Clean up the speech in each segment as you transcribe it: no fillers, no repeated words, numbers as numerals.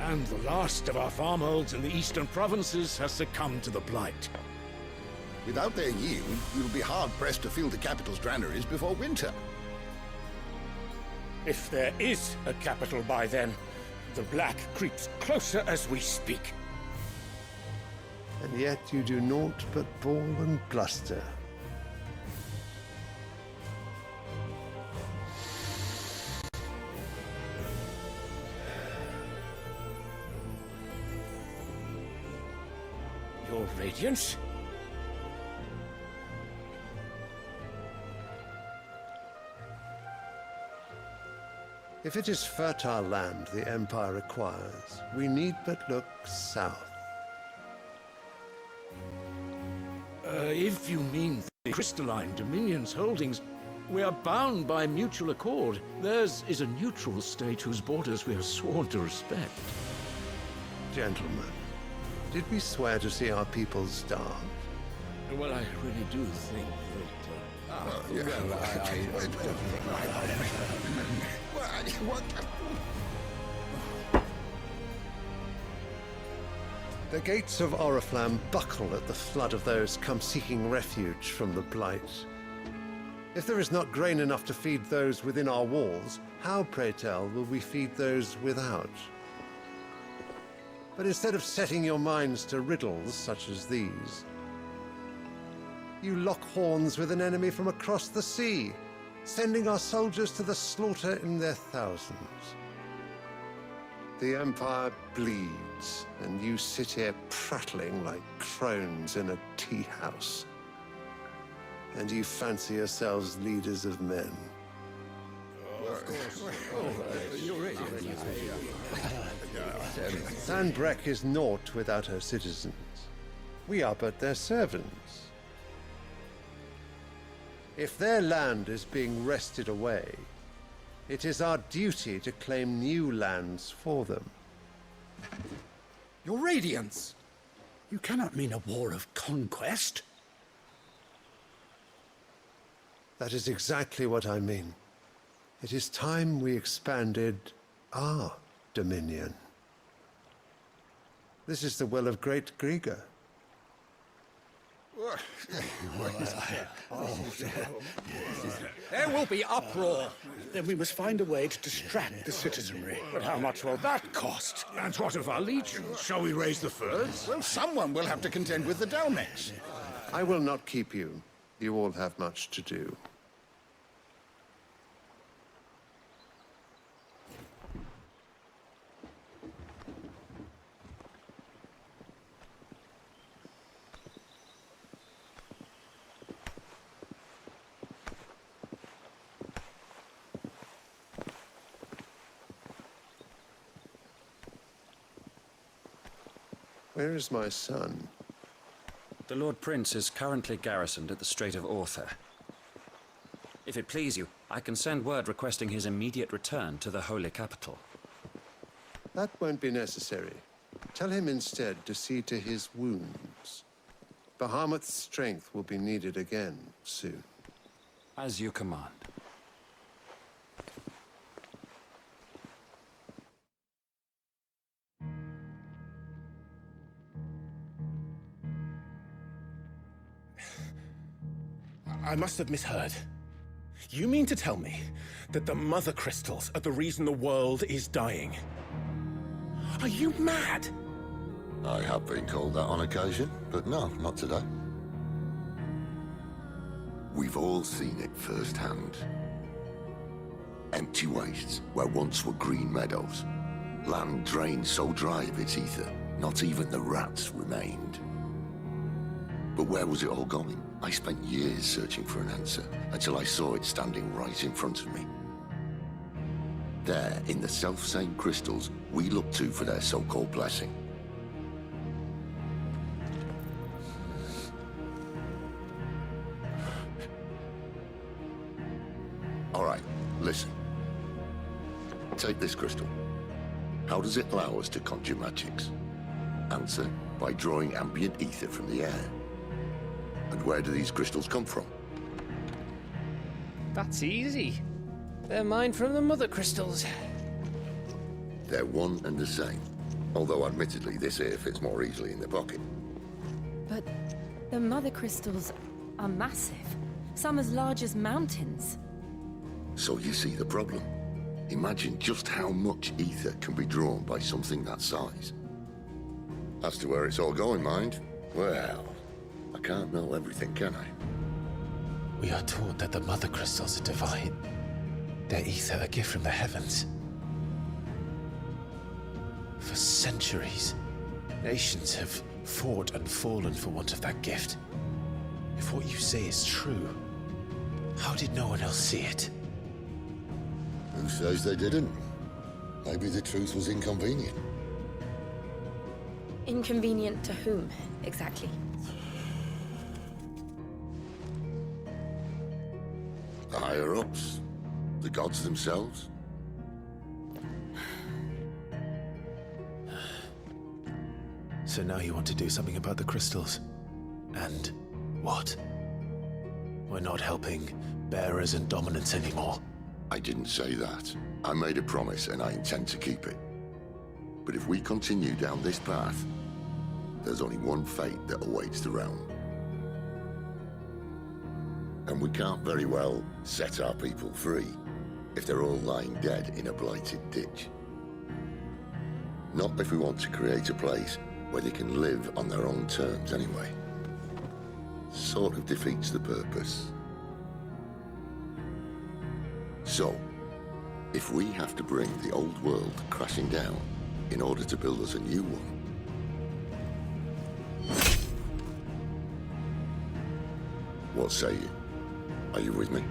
And the last of our farmholds in the eastern provinces has succumbed to the blight. Without their yield, we will be hard-pressed to fill the capital's granaries before winter. If there is a capital by then, the black creeps closer as we speak. And yet you do naught but bawl and bluster. Your Radiance? If it is fertile land the Empire requires, we need but look south. If you mean the crystalline Dominion's holdings, we are bound by mutual accord. Theirs is a neutral state whose borders we are sworn to respect. Gentlemen, did we swear to see our people starve? Well, I really do think that... The gates of Oriflamme buckle at the flood of those come seeking refuge from the blight. If there is not grain enough to feed those within our walls, how, pray tell, will we feed those without? But instead of setting your minds to riddles such as these, you lock horns with an enemy from across the sea, sending our soldiers to the slaughter in their thousands. The Empire bleeds, and you sit here prattling like crones in a tea house. And you fancy yourselves leaders of men. Sandbreck is naught without her citizens. We are but their servants. If their land is being wrested away, it is our duty to claim new lands for them. Your Radiance! You cannot mean a war of conquest. That is exactly what I mean. It is time we expanded our dominion. This is the will of great Grieger. There will be uproar. Then we must find a way to distract the citizenry. But how much will that cost? And what of our legions? Shall we raise the furs? Well, someone will have to contend with the Dalmex. I will not keep you. You all have much to do. Where is my son? The Lord Prince is currently garrisoned at the Strait of Author. If it please you, I can send word requesting his immediate return to the Holy Capital. That won't be necessary. Tell him instead to see to his wounds. Bahamut's strength will be needed again soon. As you command. I must have misheard. You mean to tell me that the mother crystals are the reason the world is dying? Are you mad? I have been called that on occasion, but no, not today. We've all seen it firsthand. Empty wastes where once were green meadows. Land drained so dry of its ether, not even the rats remained. But where was it all going? I spent years searching for an answer, until I saw it standing right in front of me. There, in the self-same crystals we look to for their so-called blessing. All right, listen. Take this crystal. How does it allow us to conjure magics? Answer, by drawing ambient ether from the air. And where do these crystals come from? That's easy. They're mined from the mother crystals. They're one and the same. Although admittedly this here fits more easily in the pocket. But the mother crystals are massive, some as large as mountains. So you see the problem. Imagine just how much ether can be drawn by something that size. As to where it's all going, mind, well, I can't know everything, can I? We are taught that the mother crystals are divine. Their ether a gift from the heavens. For centuries, nations have fought and fallen for want of that gift. If what you say is true, how did no one else see it? Who says they didn't? Maybe the truth was inconvenient. Inconvenient to whom, exactly? The higher-ups? The gods themselves? So now you want to do something about the crystals? And what? We're not helping bearers and dominants anymore. I didn't say that. I made a promise and I intend to keep it. But if we continue down this path, there's only one fate that awaits the realm. And we can't very well set our people free if they're all lying dead in a blighted ditch. Not if we want to create a place where they can live on their own terms anyway. Sort of defeats the purpose. So, if we have to bring the old world crashing down in order to build us a new one, what say you? Are you with me?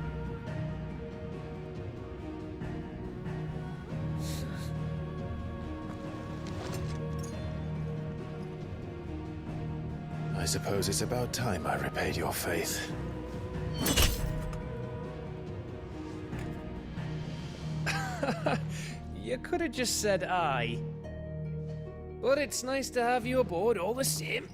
I suppose it's about time I repaid your faith. You could have just said aye. But it's nice to have you aboard all the same.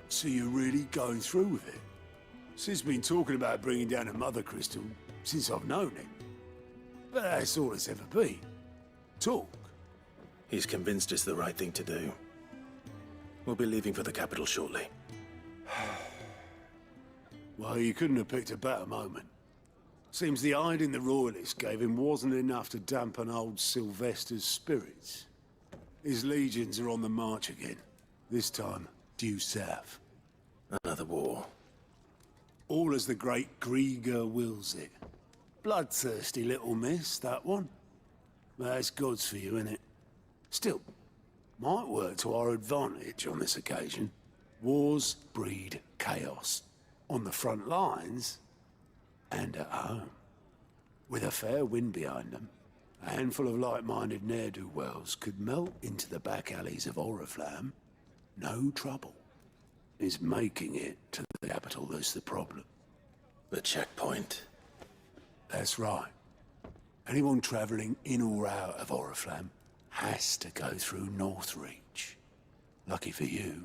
So you're really going through with it? Sid's been talking about bringing down a mother crystal since I've known him. But that's all it's ever been. Talk. He's convinced it's the right thing to do. We'll be leaving for the capital shortly. Well, you couldn't have picked a better moment. Seems the hiding the royalists gave him wasn't enough to dampen old Sylvester's spirits. His legions are on the march again. This time, due south. Another war. All as the great Grieger wills it. Bloodthirsty little miss, that one. But that's God's for you, innit? Still, might work to our advantage on this occasion. Wars breed chaos. On the front lines, and at home. With a fair wind behind them, a handful of like-minded ne'er-do-wells could melt into the back alleys of Oriflamme. No trouble. It's making it to the capital that's the problem. The checkpoint. That's right. Anyone travelling in or out of Oriflamme has to go through Northreach. Lucky for you,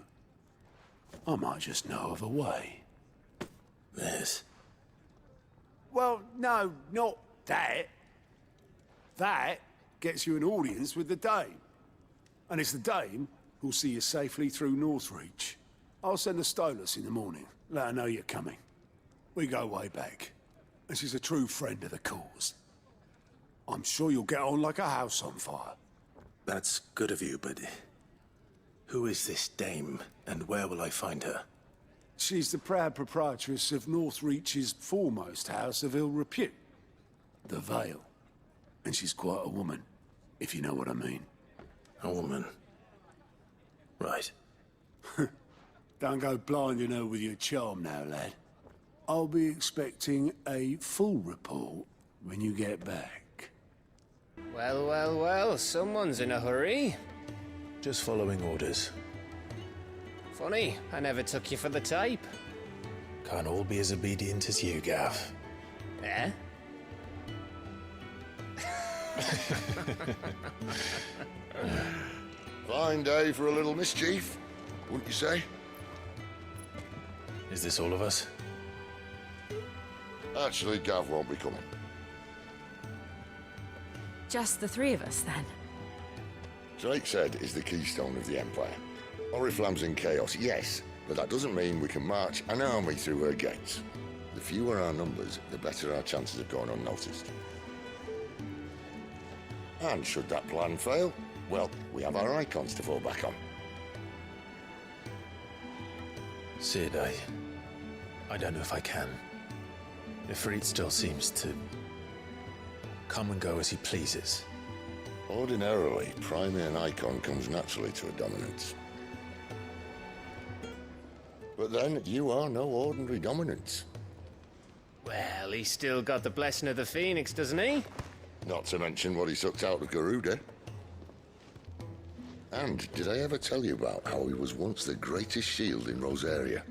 I might just know of a way. This. Well, no, not that. That gets you an audience with the Dame. And it's the Dame who'll see you safely through Northreach. I'll send a Stolas in the morning. Let her know you're coming. We go way back. And she's a true friend of the cause. I'm sure you'll get on like a house on fire. That's good of you, but who is this dame, and where will I find her? She's the proud proprietress of Northreach's foremost house of ill repute, the Vale. And she's quite a woman, if you know what I mean. A woman. Right. Don't go blinding her with your charm now, lad. I'll be expecting a full report when you get back. Well, well, well, someone's in a hurry. Just following orders. Funny, I never took you for the type. Can't all be as obedient as you, Gav. Eh? Fine day for a little mischief, wouldn't you say? Is this all of us? Actually, Gav won't be coming. Just the three of us, then? Drake's Head is the keystone of the Empire. Oriflamme's in chaos, yes, but that doesn't mean we can march an army through her gates. The fewer our numbers, the better our chances of going unnoticed. And should that plan fail, well, we have our icons to fall back on. Sid, I don't know if I can. Ifrit still seems to come and go as he pleases. Ordinarily, priming an icon comes naturally to a dominance. But then, you are no ordinary dominance. Well, he's still got the blessing of the Phoenix, doesn't he? Not to mention what he sucked out of Garuda. And did I ever tell you about how he was once the greatest shield in Rosaria?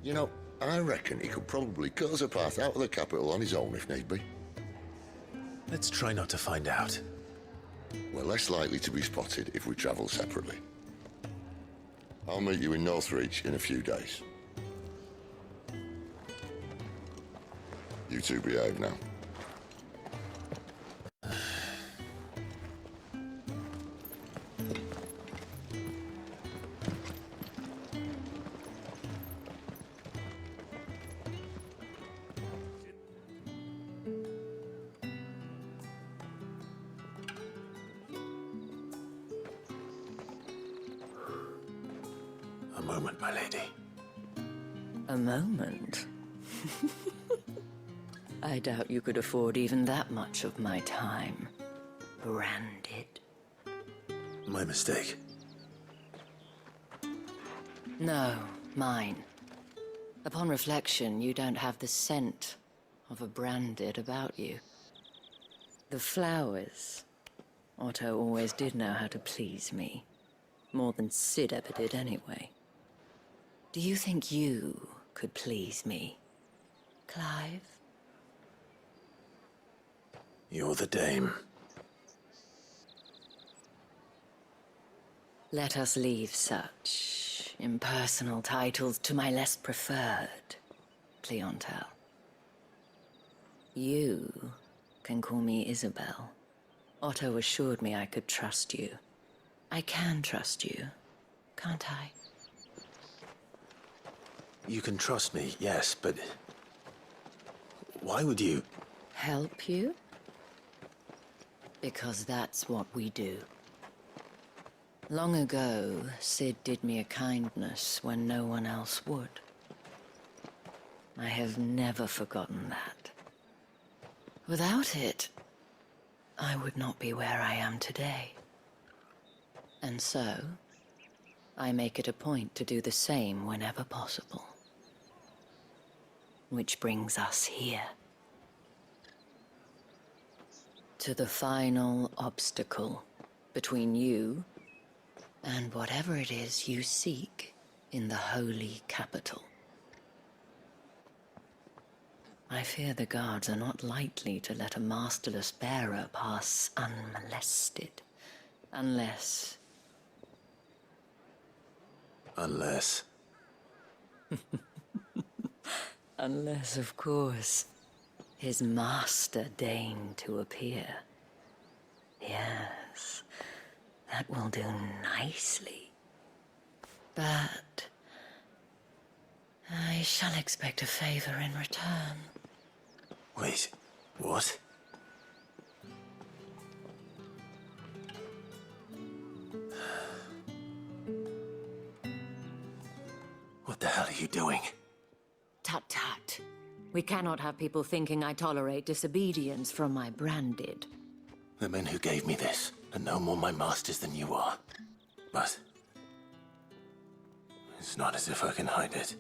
You know, I reckon he could probably cut us a path out of the capital on his own if need be. Let's try not to find out. We're less likely to be spotted if we travel separately. I'll meet you in Northreach in a few days. You two behave now. A moment, my lady. A moment? I doubt you could afford even that much of my time. Branded. My mistake. No, mine. Upon reflection, you don't have the scent of a branded about you. The flowers. Otto always did know how to please me. More than Sid ever did anyway. Do you think you could please me, Clive? You're the dame. Let us leave such impersonal titles to my less preferred clientele. You can call me Isabel. Otto assured me I could trust you. I can trust you, can't I? You can trust me, yes, but why would you? Help you? Because that's what we do. Long ago, Sid did me a kindness when no one else would. I have never forgotten that. Without it, I would not be where I am today. And so, I make it a point to do the same whenever possible. Which brings us here. To the final obstacle between you and whatever it is you seek in the holy capital. I fear the guards are not likely to let a masterless bearer pass unmolested. Unless... Unless... Unless, of course, his master deigned to appear. Yes, that will do nicely. But I shall expect a favor in return. Wait, what? What the hell are you doing? Tut-tut. We cannot have people thinking I tolerate disobedience from my branded. The men who gave me this are no more my masters than you are. But it's not as if I can hide it.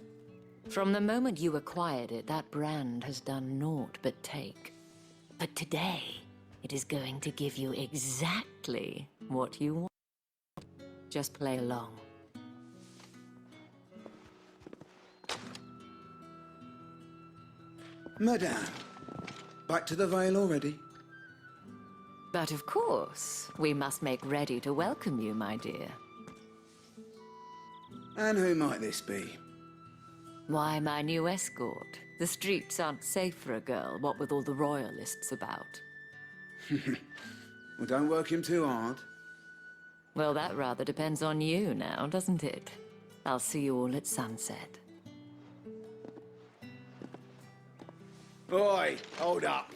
From the moment you acquired it, that brand has done naught but take. But today, it is going to give you exactly what you want. Just play along. Madame, back to the Vale already? But of course, we must make ready to welcome you, my dear. And who might this be? Why my new escort? The streets aren't safe for a girl, what with all the royalists about. Well, don't work him too hard. Well, that rather depends on you now, doesn't it? I'll see you all at sunset. Oi, hold up.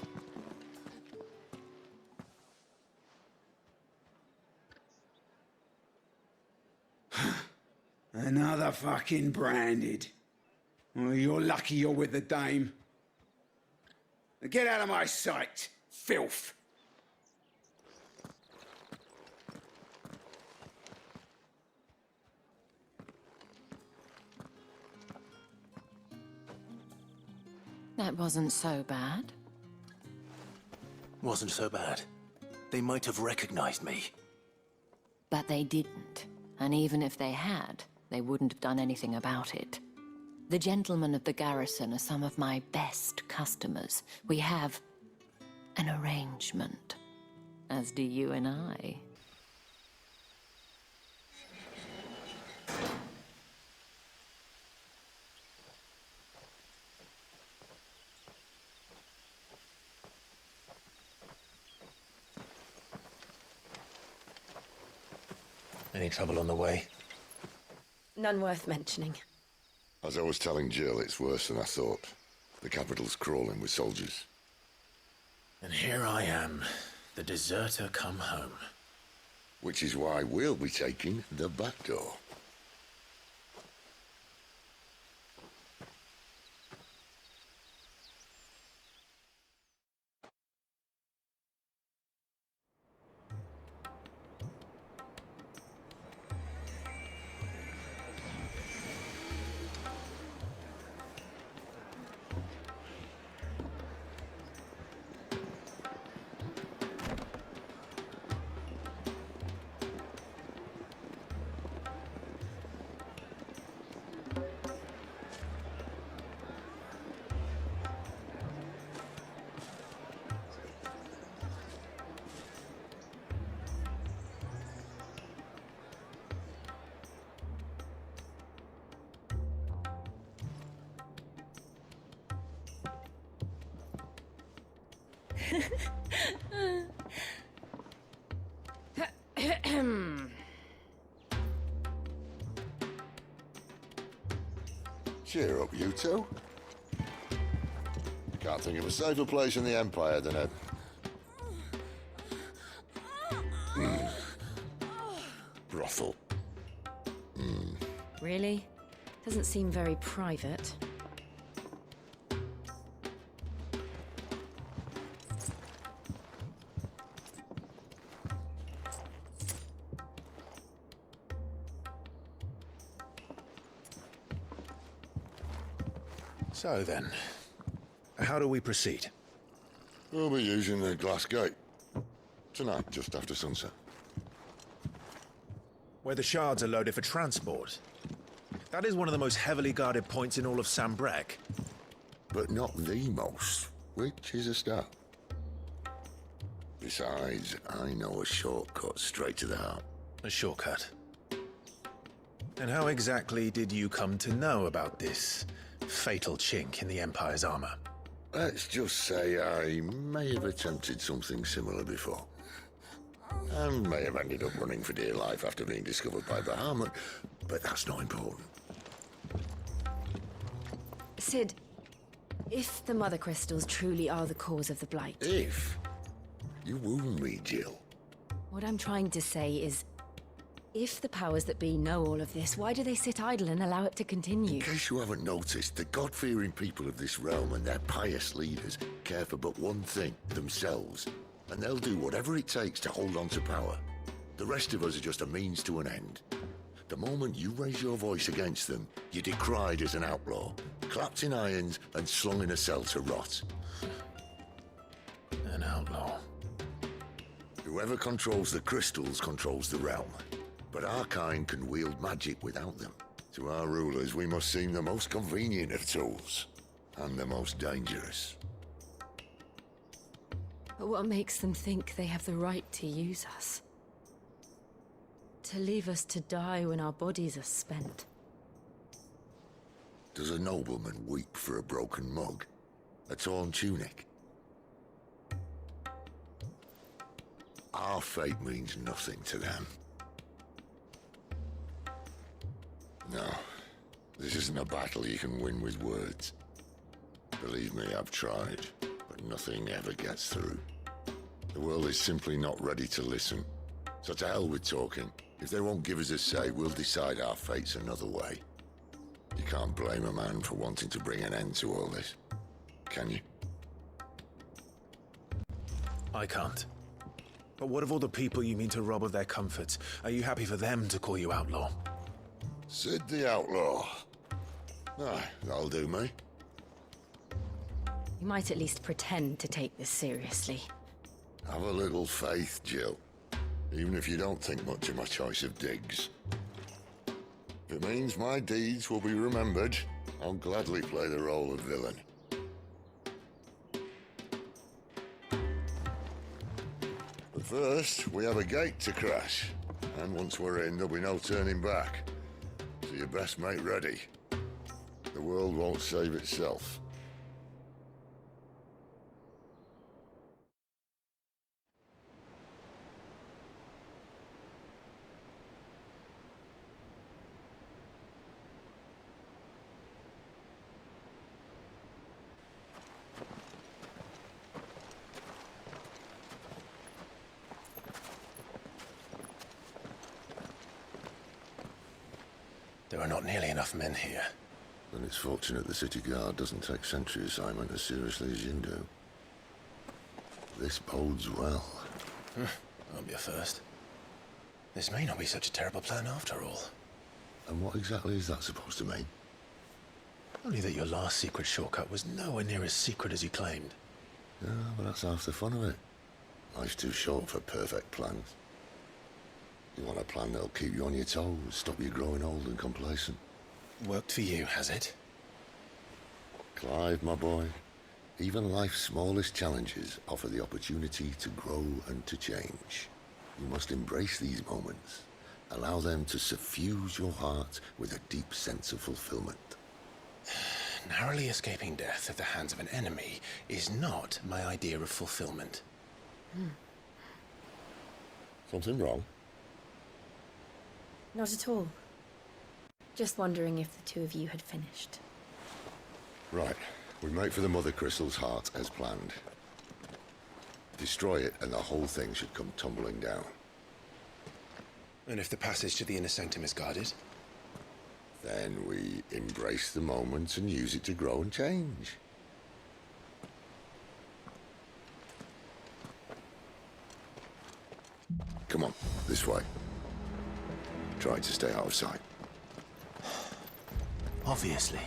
Another fucking branded. Well, you're lucky you're with the dame. Now get out of my sight, filth. That wasn't so bad. Wasn't so bad. They might have recognized me. But they didn't. And even if they had, they wouldn't have done anything about it. The gentlemen of the garrison are some of my best customers. We have an arrangement. As do you and I. Any trouble on the way? None worth mentioning. As I was telling Jill, it's worse than I thought. The capital's crawling with soldiers. And here I am, the deserter come home. Which is why we'll be taking the back door. Cheer up, you two. Can't think of a safer place in the Empire than a... brothel. Really? Doesn't seem very private. So then, how do we proceed? We'll be using the glass gate. Tonight, just after sunset. Where the shards are loaded for transport. That is one of the most heavily guarded points in all of Sambrek. But not the most, which is a start. Besides, I know a shortcut straight to the heart. A shortcut. And how exactly did you come to know about this fatal chink in the Empire's armor? Let's just say I may have attempted something similar before. And may have ended up running for dear life after being discovered by Bahamut, but that's not important. Sid, if the Mother Crystals truly are the cause of the Blight... If? You wound me, Jill. What I'm trying to say is, if the powers that be know all of this, why do they sit idle and allow it to continue? In case you haven't noticed, the God-fearing people of this realm and their pious leaders care for but one thing, themselves. And they'll do whatever it takes to hold on to power. The rest of us are just a means to an end. The moment you raise your voice against them, you're decried as an outlaw, clapped in irons and slung in a cell to rot. An outlaw. Whoever controls the crystals controls the realm. But our kind can wield magic without them. To our rulers, we must seem the most convenient of tools. And the most dangerous. But what makes them think they have the right to use us? To leave us to die when our bodies are spent? Does a nobleman weep for a broken mug? A torn tunic? Our fate means nothing to them. No, this isn't a battle you can win with words. Believe me, I've tried, but nothing ever gets through. The world is simply not ready to listen. So to hell with talking. If they won't give us a say, we'll decide our fates another way. You can't blame a man for wanting to bring an end to all this, can you? I can't. But what of all the people you mean to rob of their comforts? Are you happy for them to call you outlaw? Sid the outlaw. Aye, that'll do me. You might at least pretend to take this seriously. Have a little faith, Jill. Even if you don't think much of my choice of digs. If it means my deeds will be remembered, I'll gladly play the role of villain. But first, we have a gate to crash. And once we're in, there'll be no turning back. So you best make ready. The world won't save itself. There are not nearly enough men here. Then it's fortunate the city guard doesn't take sentry assignment as seriously as you do. This bodes well. Won't be a first. This may not be such a terrible plan after all. And what exactly is that supposed to mean? Only that your last secret shortcut was nowhere near as secret as you claimed. Yeah, but that's half the fun of it. Life's too short for perfect plans. You want a plan that'll keep you on your toes, stop you growing old and complacent. Worked for you, has it? Clive, my boy, even life's smallest challenges offer the opportunity to grow and to change. You must embrace these moments. Allow them to suffuse your heart with a deep sense of fulfillment. Narrowly escaping death at the hands of an enemy is not my idea of fulfillment. Something wrong? Not at all. Just wondering if the two of you had finished. Right. We make for the Mother Crystal's heart as planned. Destroy it and the whole thing should come tumbling down. And if the passage to the inner sanctum is guarded? Then we embrace the moment and use it to grow and change. Come on, this way. Try to stay out of sight. Obviously.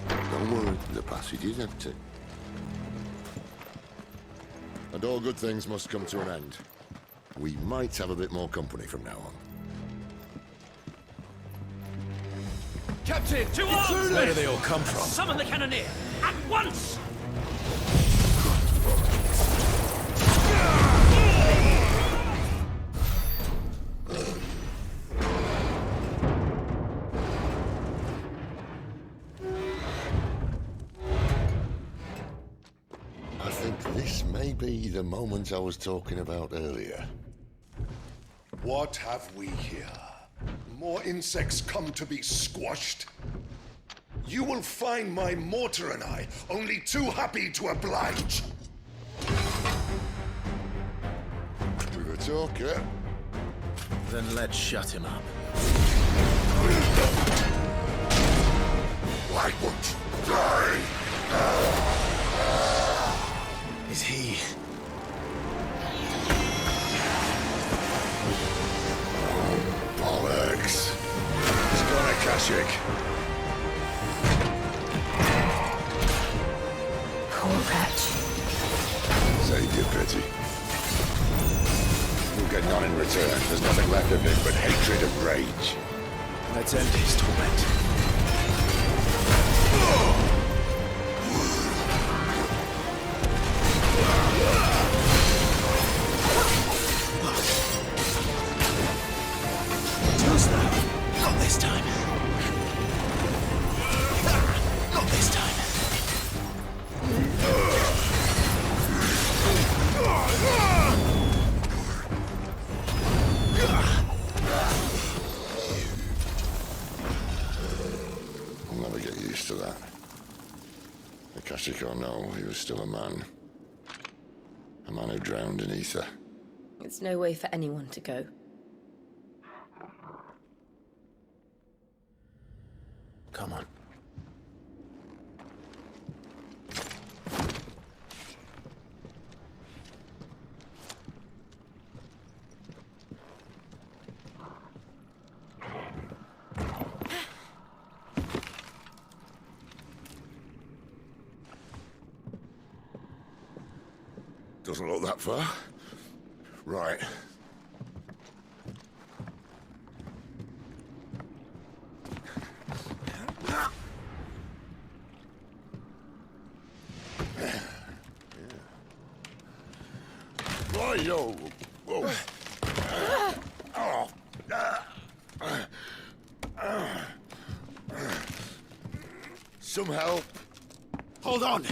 Don't worry, the passage is empty. And all good things must come to an end. We might have a bit more company from now on. Captain, to arms! Where do they all come from? Summon the cannoneer! At once! I think this may be the moment I was talking about earlier. What have we here? More insects come to be squashed? You will find my mortar and I only too happy to oblige. With a talker. Then let's shut him up. I won't die. Is he... Bollocks. He's gone, Akashic. Poor wretch. Save your pity. We'll get none in return. There's nothing left of him but hatred and rage. Let's end his torment. Too slow. Not this time. to that. Akashic or no, he was still a man. A man who drowned in ether. It's no way for anyone to go. Come on. Doesn't look that far. Right. Right, yo. Whoa. Some help. Hold on!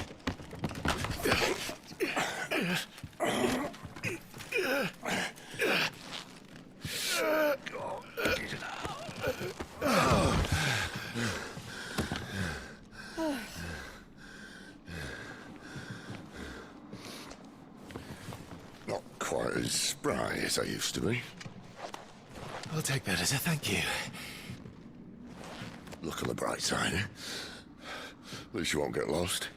Not quite as spry as I used to be. I'll take that as a thank you. Look on the bright side, eh? At least you won't get lost.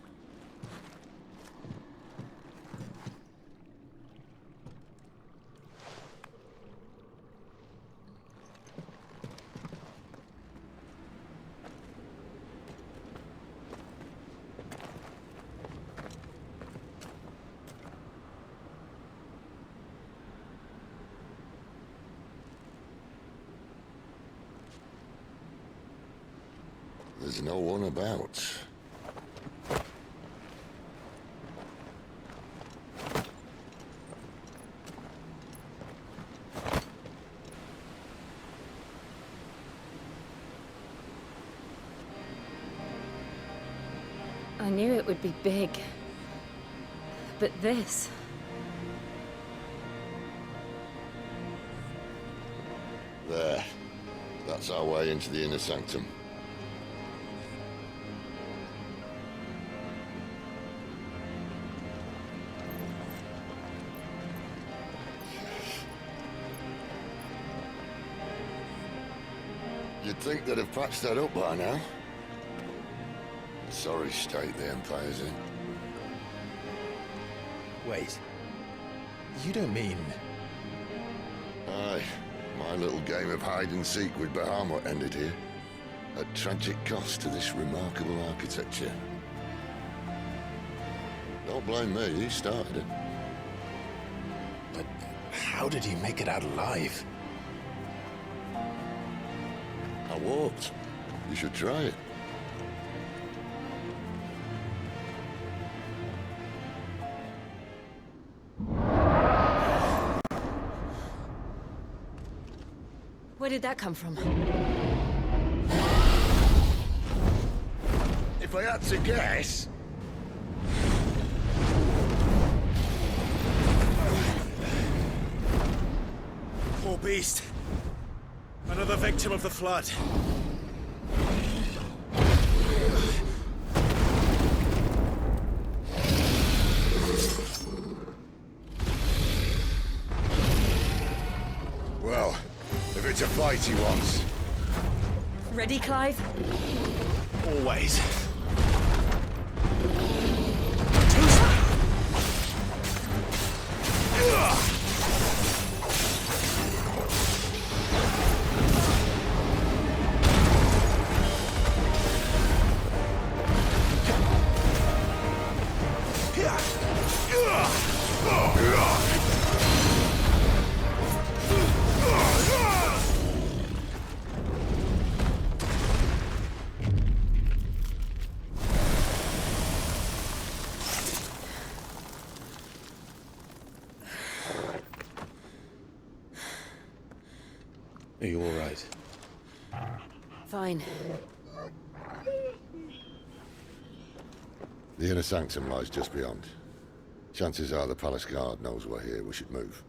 There's no one about. I knew it would be big. But this... There. That's our way into the inner sanctum. You'd think they'd have patched that up by now. Sorry state the Empire's in. Wait. You don't mean... Aye. My little game of hide-and-seek with Bahamut ended here. At tragic cost to this remarkable architecture. Don't blame me, he started it. But how did he make it out alive? I walked. You should try it. Where did that come from? If I had to guess... Poor beast. Another victim of the flood. Well, if it's a fight he wants. Ready, Clive? Always. Are you all right? Fine. The inner sanctum lies just beyond. Chances are the palace guard knows we're here. We should move.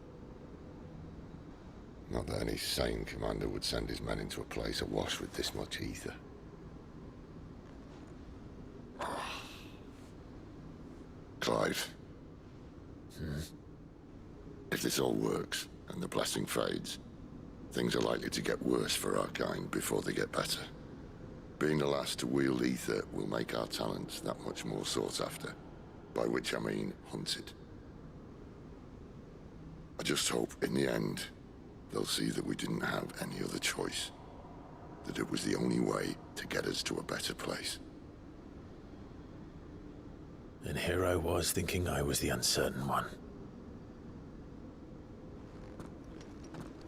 Not that any sane commander would send his men into a place awash with this much ether. Clive. If this all works, and the blessing fades, things are likely to get worse for our kind before they get better. Being the last to wield ether will make our talents that much more sought after, by which I mean hunted. I just hope, in the end, they'll see that we didn't have any other choice, that it was the only way to get us to a better place. And here I was thinking I was the uncertain one.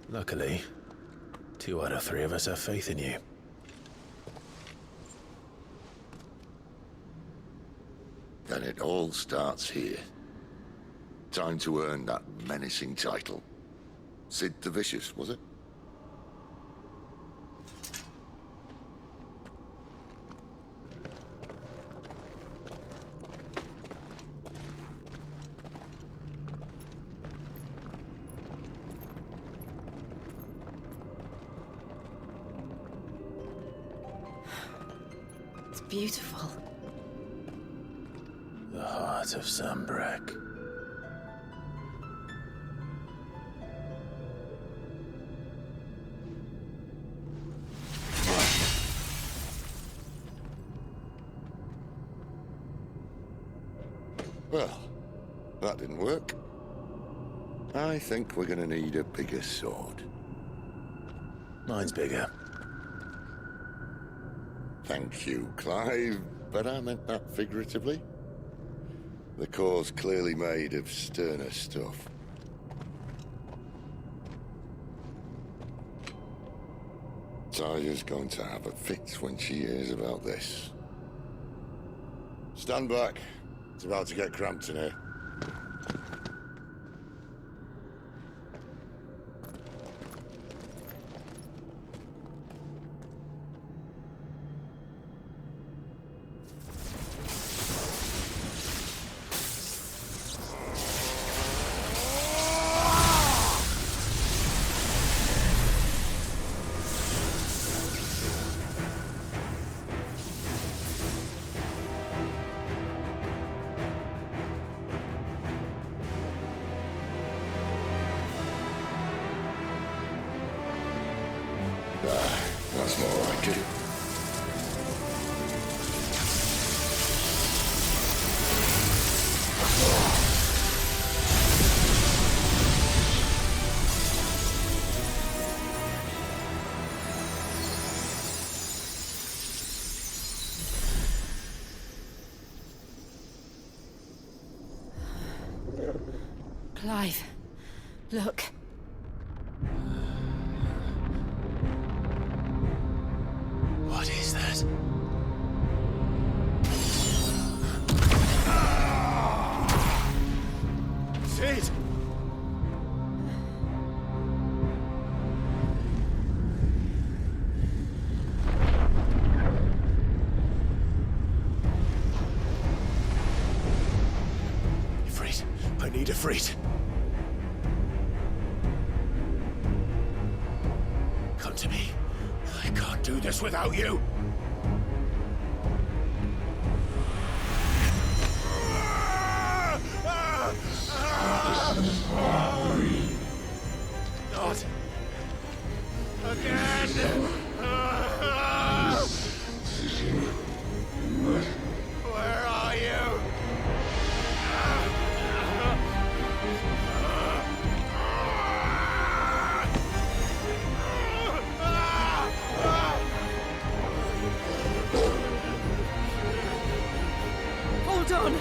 Luckily, 2 out of 3 of us have faith in you. Then it all starts here. Time to earn that menacing title. Sid the Vicious, was it? It's beautiful. The heart of Sambrek. Well, that didn't work. I think we're gonna need a bigger sword. Mine's bigger. Thank you, Clive, but I meant that figuratively. The core's clearly made of sterner stuff. Taya's going to have a fit when she hears about this. Stand back. It's about to get cramped in here. That's more like it. Clive, look. What is that? Sid! Ifrit, I need Ifrit. Come to me. I can't do this without you. Not again! Where are you? Hold on!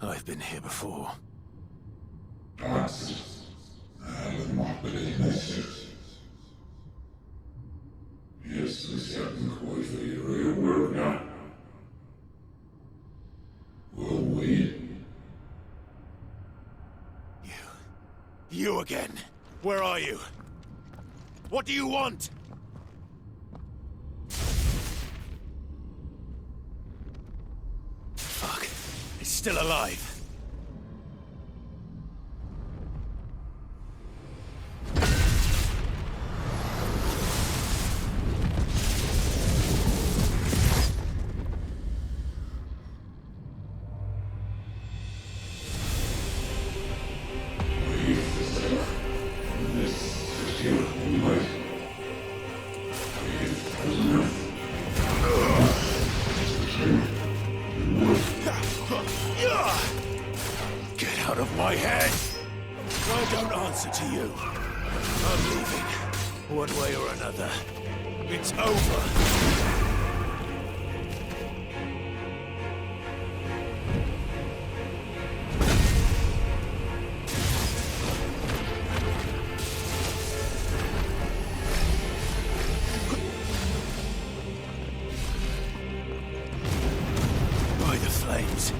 I've been here before. You again. Where are you? What do you want? Fuck. It's still alive. Get out of my head! I don't answer to you. I'm leaving. One way or another. It's over. By the flames.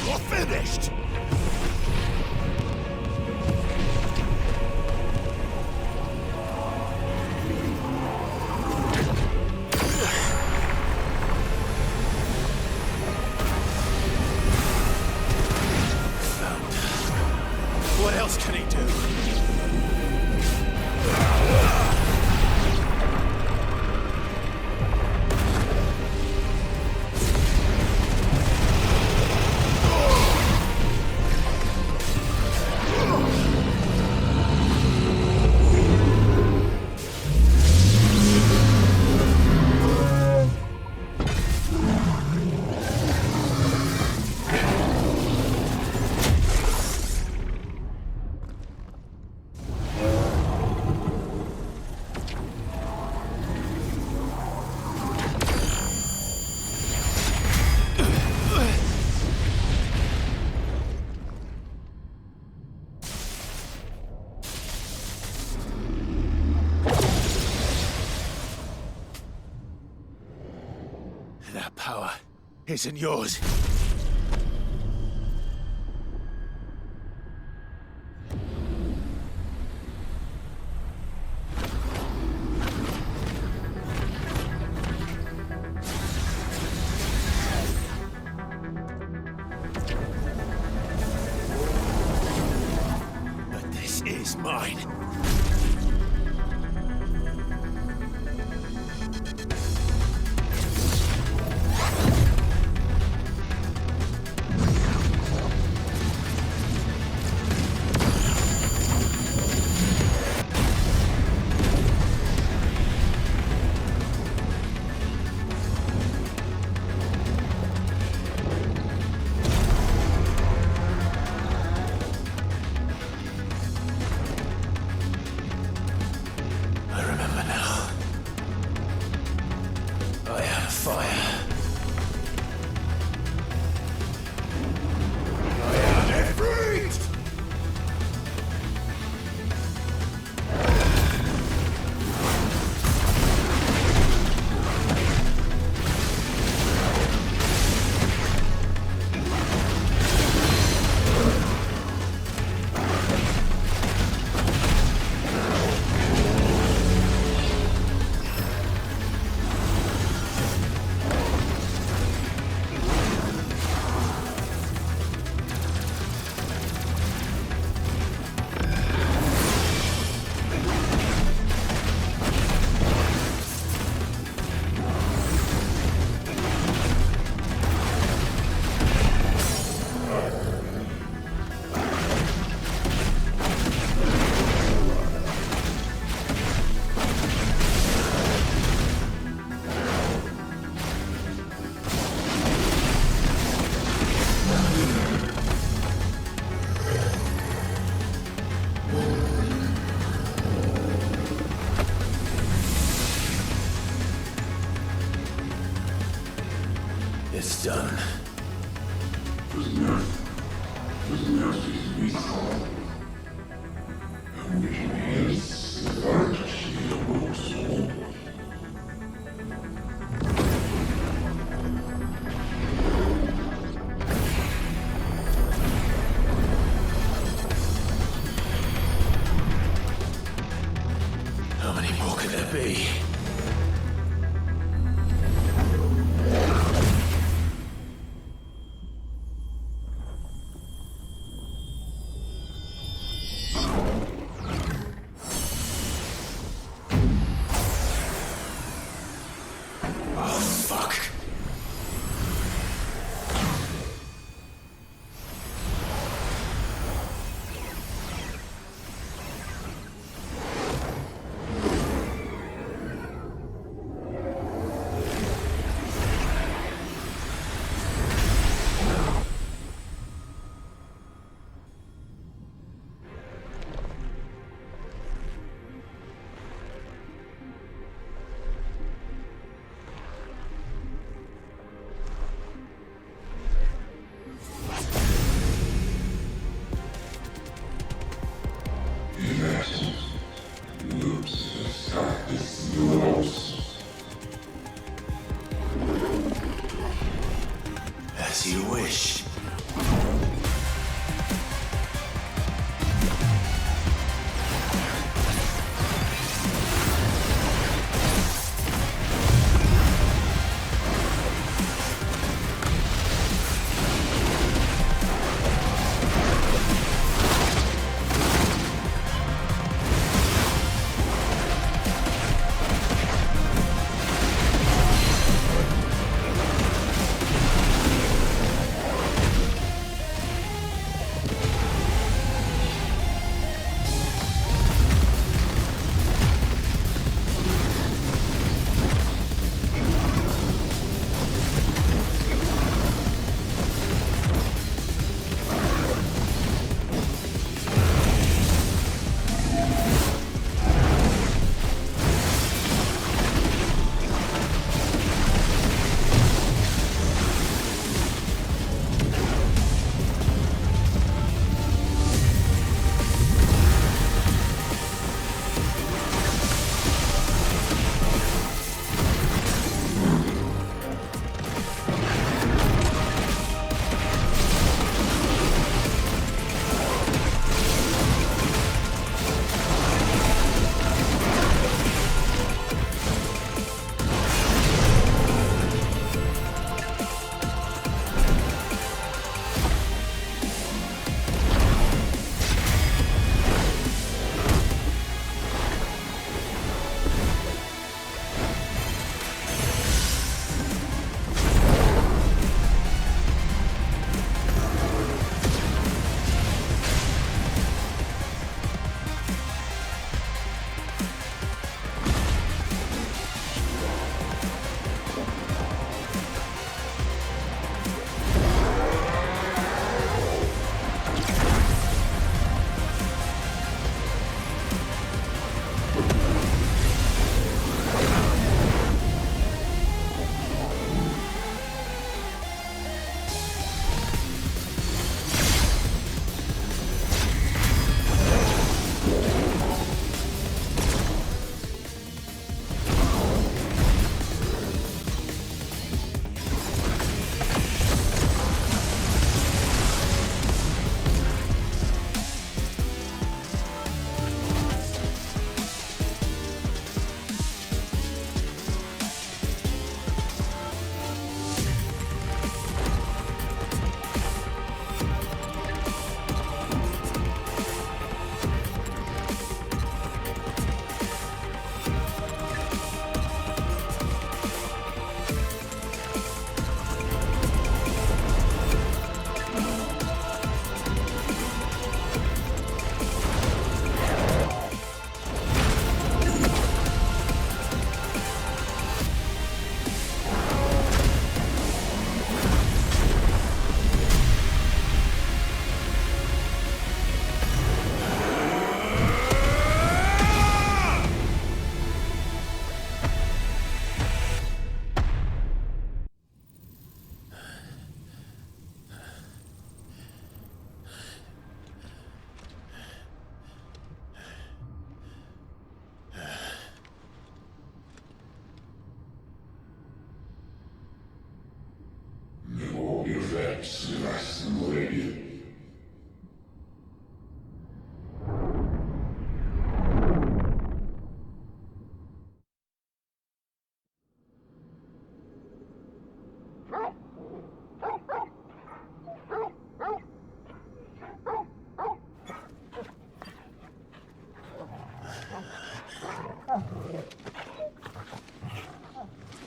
You're finished! What else can he do? That power isn't yours. But this is mine. done. How many more could there be? As you wish.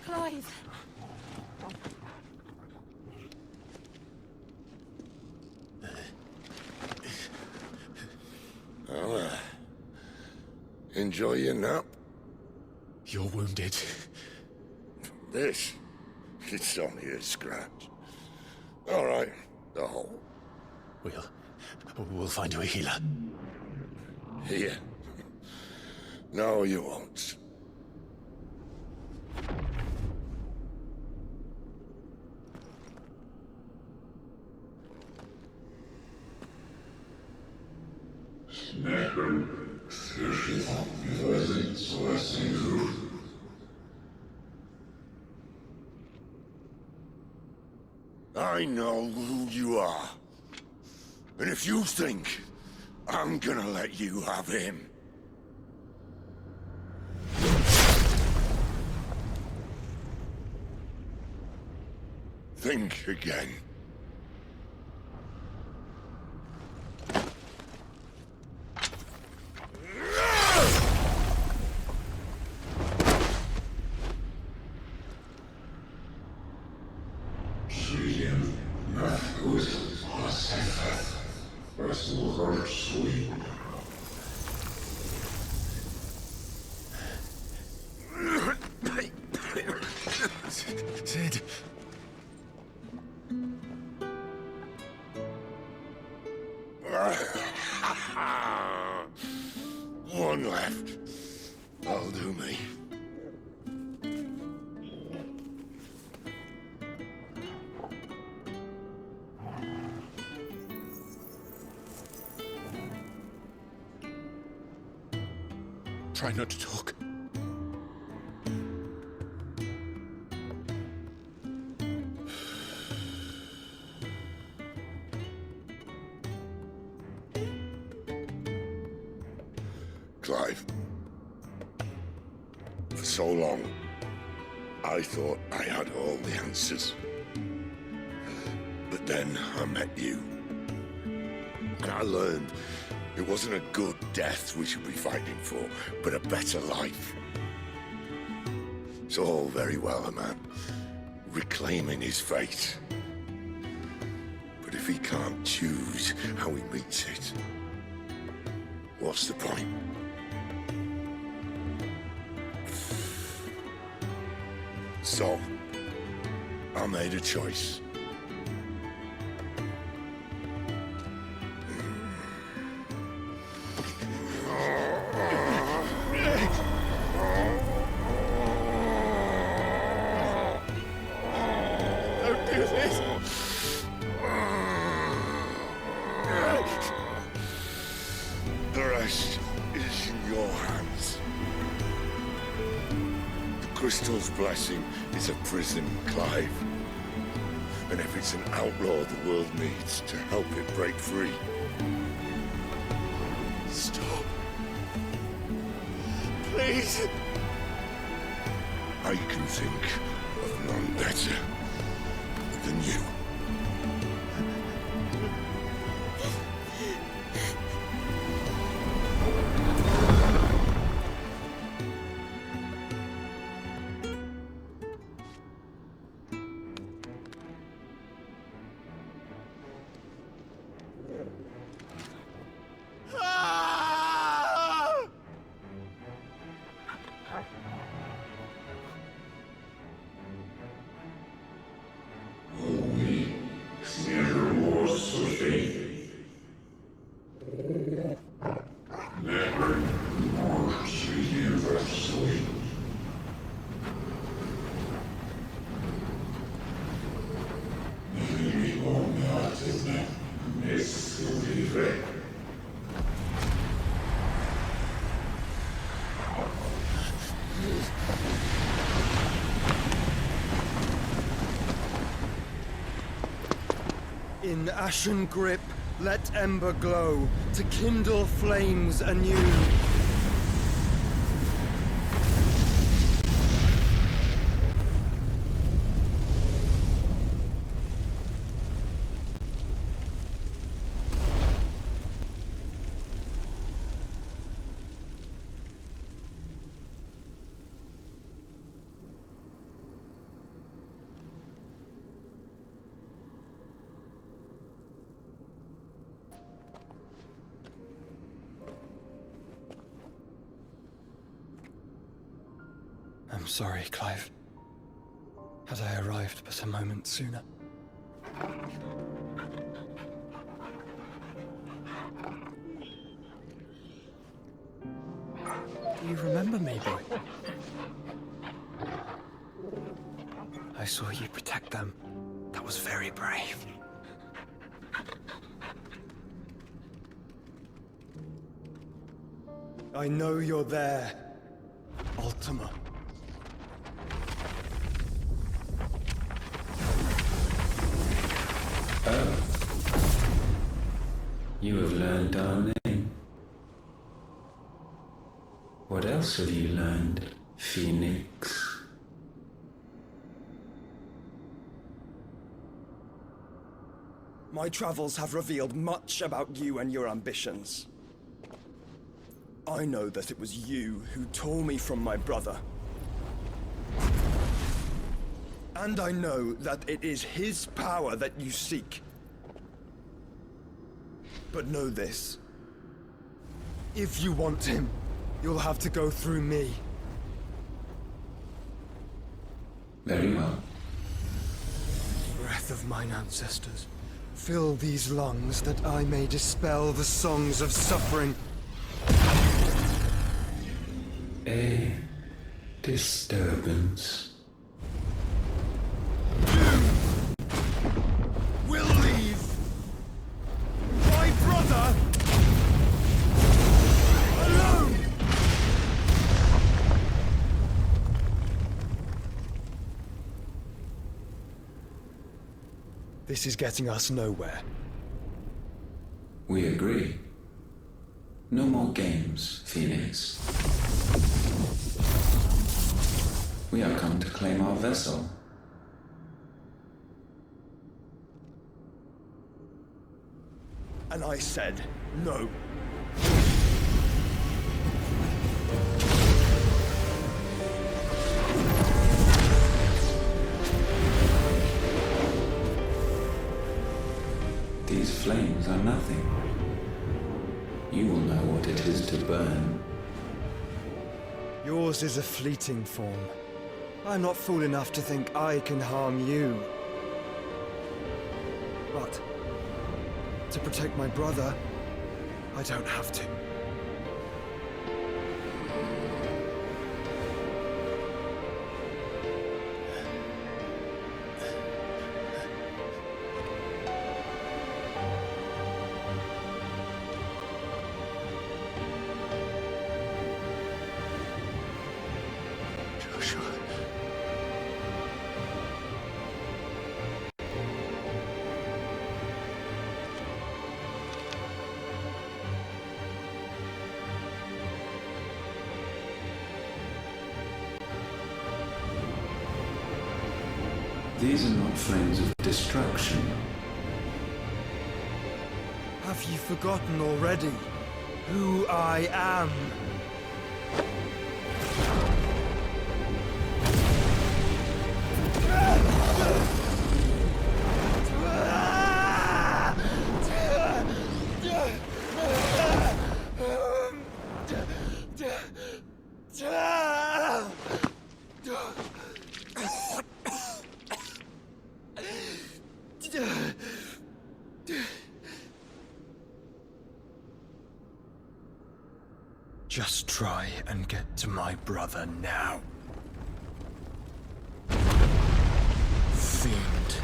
Clive. Well, enjoy your nap. You're wounded. This? It's only a scratch. All right, the hole. We'll find you a healer. Here. No, you won't. I know who you are. And if you think I'm gonna let you have him... think again. Sid. One left. That'll do me. Try not to talk. Clive. For so long, I thought I had all the answers. But then I met you. And I learned it wasn't a good death we should be fighting for, but a better life. It's all very well, a man reclaiming his fate. But if he can't choose how he meets it, what's the point? So, I made a choice. Don't do this! The rest is in your hands. The crystal's blessing is a prison, Clive. And if it's an outlaw the world needs to help it break free. Stop. Please. I can think of none better than you. In ashen grip, let ember glow, to kindle flames anew. I'm sorry, Clive. Had I arrived but a moment sooner. Do you remember me, boy? I saw you protect them. That was very brave. I know you're there, Ultima. Oh. You have learned our name. What else have you learned, Phoenix? My travels have revealed much about you and your ambitions. I know that it was you who tore me from my brother. And I know that it is his power that you seek. But know this. If you want him, you'll have to go through me. Very well. Breath of mine ancestors, fill these lungs that I may dispel the songs of suffering. A disturbance. Will leave my brother alone. This is getting us nowhere. We agree. No more games, Phoenix. We are come to claim our vessel. And I said no. These flames are nothing. You will know what it is to burn. Yours is a fleeting form. I'm not fool enough to think I can harm you. But to protect my brother, I don't have to. These are not flames of destruction. Have you forgotten already who I am? Just try and get to my brother now. Fiend.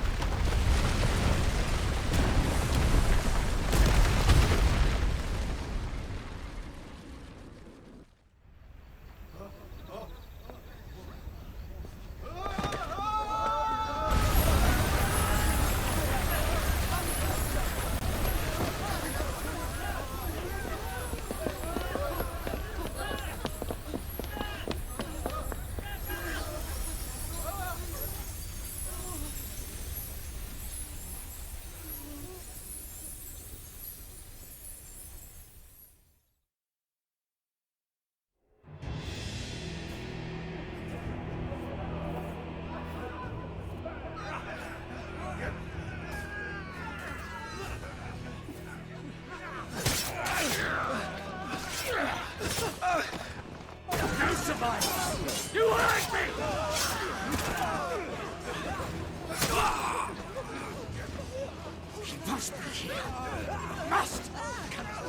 Must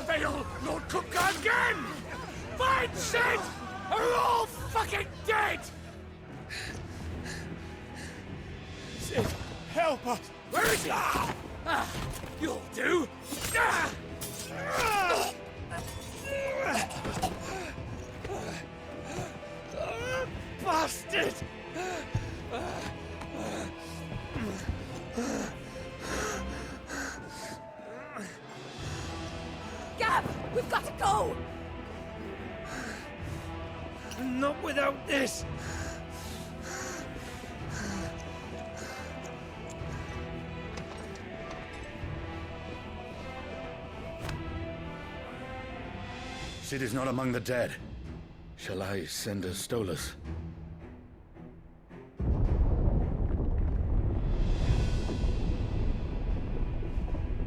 fail Lord Cooker again! Find Sid! Or we're all fucking dead! Sid, help us! Where is he? You'll do! Bastard! Gab, we've got to go! Not without this! Sid is not among the dead. Shall I send a Stolas?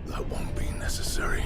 That won't be necessary.